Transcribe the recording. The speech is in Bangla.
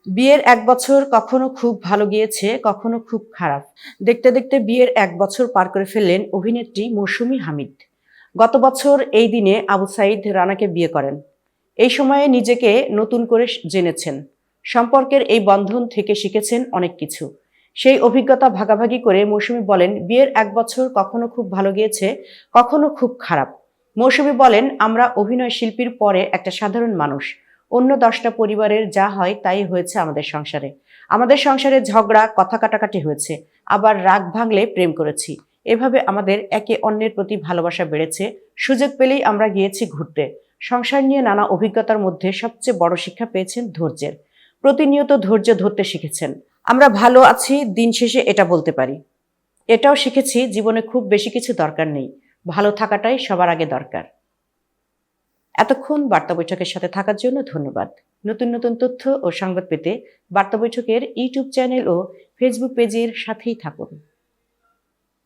বিয়ের ১ বছর কখনো খুব ভালো গিয়েছে, কখনো খুব খারাপ। দেখতে দেখতে বিয়ের ১ বছর পার করে ফেললেন অভিনেত্রী মৌসুমী হামিদ। গত বছর এই দিনে আবু সাঈদ রানাকে বিয়ে করেন। এই সময়ে নিজেকে নতুন করে জেনেছেন। সম্পর্কের এই বন্ধন থেকে শিখেছেন অনেক কিছু। সেই অভিজ্ঞতা ভাগাভাগি করে মৌসুমী বলেন, বিয়ের ১ বছর কখনো খুব ভালো গিয়েছে, কখনো খুব খারাপ। মৌসুমী বলেন, আমরা অভিনয় শিল্পীর পরে একটা সাধারণ মানুষ। অন্য ১০টা পরিবারের যা হয় তাই হয়েছে আমাদের সংসারে। আমাদের সংসারে ঝগড়া, কথা কাটাকাটি হয়েছে। আবার রাগ ভাঙলে প্রেম করেছি। এভাবে আমাদের একে অন্যের প্রতি ভালোবাসা বেড়েছে। সুযোগ পেলেই আমরা গিয়েছি ঘুরতে। সংসার নিয়ে নানা অভিজ্ঞতার মধ্যে সবচেয়ে বড় শিক্ষা পেয়েছেন ধৈর্যের। প্রতিনিয়ত ধৈর্য ধরতে শিখেছেন। আমরা ভালো আছি, দিন শেষে এটা বলতে পারি। এটাও শিখেছি, জীবনে খুব বেশি কিছু দরকার নেই। ভালো থাকাটাই সবার আগে দরকার। এতক্ষণ বার্তা বৈঠকের সাথে থাকার জন্য ধন্যবাদ। নতুন নতুন তথ্য ও সংবাদ পেতে বার্তা বৈঠকের ইউটিউব চ্যানেল ও ফেসবুক পেজের সাথেই থাকুন।